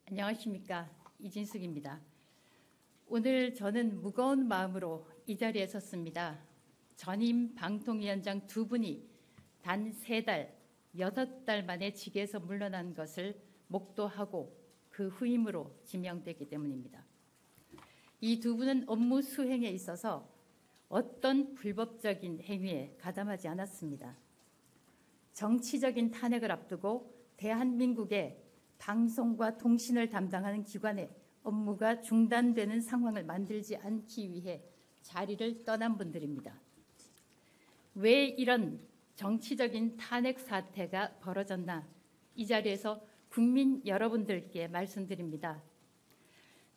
안녕하십니까. 이진숙입니다. 오늘 저는 무거운 마음으로 이 자리에 섰습니다. 전임 방통위원장 두 분이 단 3달, 6달 만에 직에서 물러난 것을 목도하고 그 후임으로 지명되기 때문입니다. 이 두 분은 업무 수행에 있어서 어떤 불법적인 행위에 가담하지 않았습니다. 정치적인 탄핵을 앞두고 대한민국의 방송과 통신을 담당하는 기관의 업무가 중단되는 상황을 만들지 않기 위해 자리를 떠난 분들입니다. 왜 이런 정치적인 탄핵 사태가 벌어졌나 이 자리에서 국민 여러분들께 말씀드립니다.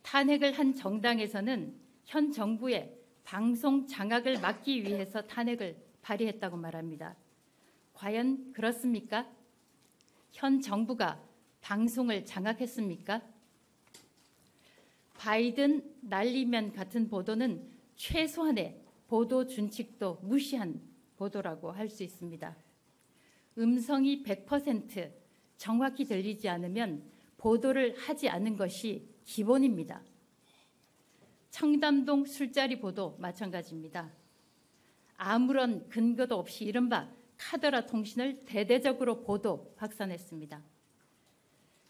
탄핵을 한 정당에서는 현 정부의 방송 장악을 막기 위해서 탄핵을 발의했다고 말합니다. 과연 그렇습니까? 현 정부가 방송을 장악했습니까? 바이든 날리면 같은 보도는 최소한의 보도 준칙도 무시한 보도라고 할 수 있습니다. 음성이 100% 정확히 들리지 않으면 보도를 하지 않는 것이 기본입니다. 청담동 술자리 보도 마찬가지입니다. 아무런 근거도 없이 이른바 카더라 통신을 대대적으로 보도 확산했습니다.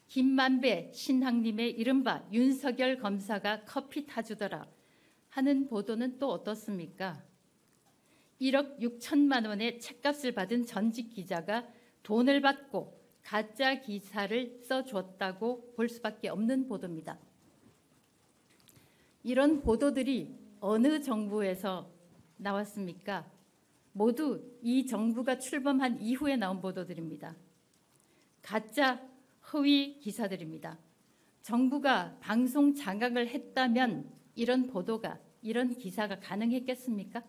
김만배 신학님의 이른바 윤석열 검사가 커피 타주더라 하는 보도는 또 어떻습니까? 1억 6천만 원의 책값을 받은 전직 기자가 돈을 받고 가짜 기사를 써줬다고 볼 수밖에 없는 보도입니다. 이런 보도들이 어느 정부에서 나왔습니까? 모두 이 정부가 출범한 이후에 나온 보도들입니다. 가짜 허위 기사들입니다. 정부가 방송 장악을 했다면 이런 보도가, 이런 기사가 가능했겠습니까?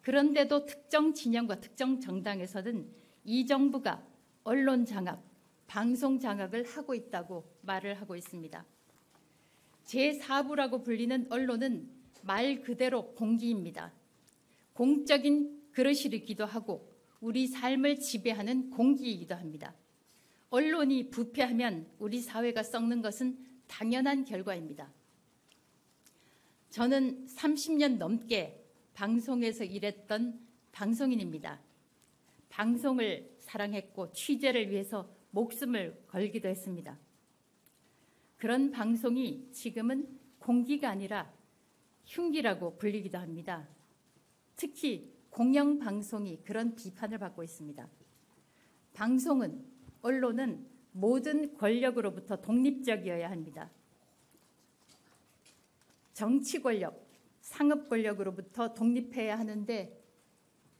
그런데도 특정 진영과 특정 정당에서는 이 정부가 언론 장악, 방송 장악을 하고 있다고 말을 하고 있습니다. 제4부라고 불리는 언론은 말 그대로 공기입니다. 공적인 그릇이기도 하고 우리 삶을 지배하는 공기이기도 합니다. 언론이 부패하면 우리 사회가 썩는 것은 당연한 결과입니다. 저는 30년 넘게 방송에서 일했던 방송인입니다. 방송을 사랑했고 취재를 위해서 목숨을 걸기도 했습니다. 그런 방송이 지금은 공기가 아니라 흉기라고 불리기도 합니다. 특히 공영방송이 그런 비판을 받고 있습니다. 방송은, 언론은 모든 권력으로부터 독립적이어야 합니다. 정치 권력, 상업 권력으로부터 독립해야 하는데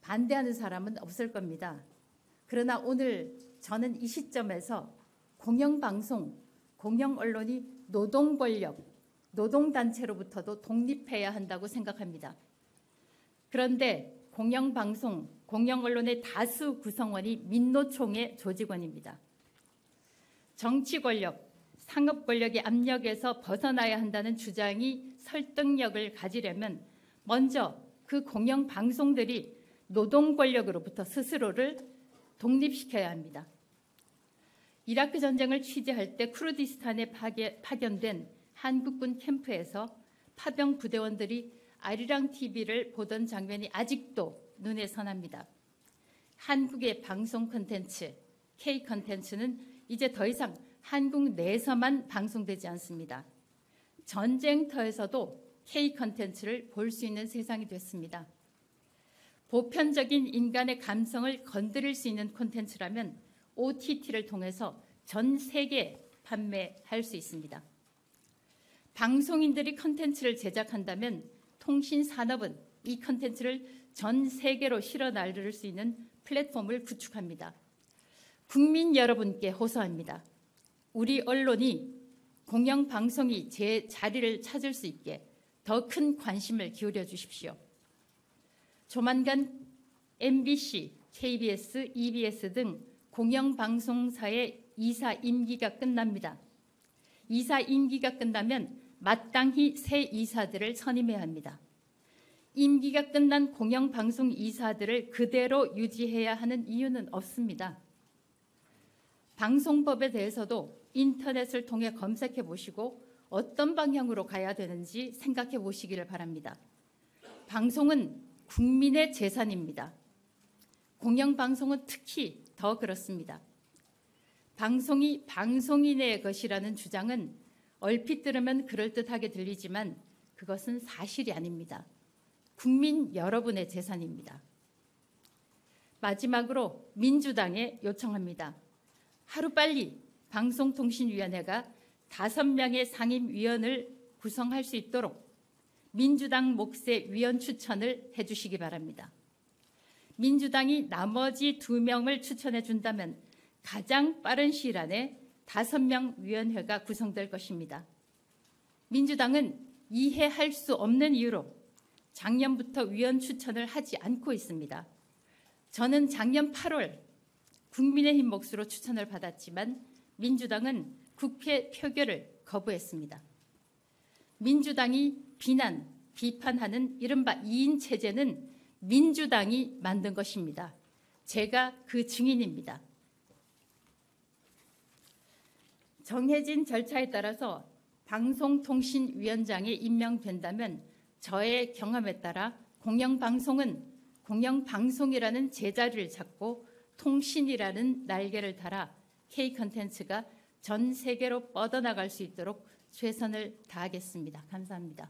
반대하는 사람은 없을 겁니다. 그러나 오늘 저는 이 시점에서 공영방송, 공영언론이 노동 권력, 노동단체로부터도 독립해야 한다고 생각합니다. 그런데 공영방송, 공영언론의 다수 구성원이 민노총의 조직원입니다. 정치 권력, 상업 권력의 압력에서 벗어나야 한다는 주장이 설득력을 가지려면 먼저 그 공영방송들이 노동 권력으로부터 스스로를 독립시켜야 합니다. 이라크 전쟁을 취재할 때 쿠르디스탄에 파견된 한국군 캠프에서 파병 부대원들이 아리랑 TV를 보던 장면이 아직도 눈에 선합니다. 한국의 방송 콘텐츠, K 콘텐츠는 이제 더 이상 한국 내에서만 방송되지 않습니다. 전쟁터에서도 K 콘텐츠를 볼 수 있는 세상이 됐습니다. 보편적인 인간의 감성을 건드릴 수 있는 콘텐츠라면 OTT를 통해서 전 세계에 판매할 수 있습니다. 방송인들이 콘텐츠를 제작한다면 통신산업은 이 콘텐츠를 전 세계로 실어 나를 수 있는 플랫폼을 구축합니다. 국민 여러분께 호소합니다. 우리 언론이 공영방송이 제 자리를 찾을 수 있게 더 큰 관심을 기울여 주십시오. 조만간 MBC, KBS, EBS 등 공영방송사의 이사 임기가 끝납니다. 이사 임기가 끝나면 마땅히 새 이사들을 선임해야 합니다. 임기가 끝난 공영방송 이사들을 그대로 유지해야 하는 이유는 없습니다. 방송법에 대해서도 인터넷을 통해 검색해 보시고 어떤 방향으로 가야 되는지 생각해 보시기를 바랍니다. 방송은 국민의 재산입니다. 공영방송은 특히 더 그렇습니다. 방송이 방송인의 것이라는 주장은 얼핏 들으면 그럴듯하게 들리지만 그것은 사실이 아닙니다. 국민 여러분의 재산입니다. 마지막으로 민주당에 요청합니다. 하루빨리 방송통신위원회가 5명의 상임위원을 구성할 수 있도록 민주당 몫의 위원 추천을 해주시기 바랍니다. 민주당이 나머지 2명을 추천해 준다면 가장 빠른 시일 안에 5명 위원회가 구성될 것입니다. 민주당은 이해할 수 없는 이유로 작년부터 위원 추천을 하지 않고 있습니다. 저는 작년 8월 국민의힘 몫으로 추천을 받았지만 민주당은 국회 표결을 거부했습니다. 민주당이 비판하는 이른바 2인 체제는 민주당이 만든 것입니다. 제가 그 증인입니다. 정해진 절차에 따라서 방송통신위원장에 임명된다면 저의 경험에 따라 공영방송이라는 제자리를 잡고 통신이라는 날개를 달아 K컨텐츠가 전 세계로 뻗어나갈 수 있도록 최선을 다하겠습니다. 감사합니다.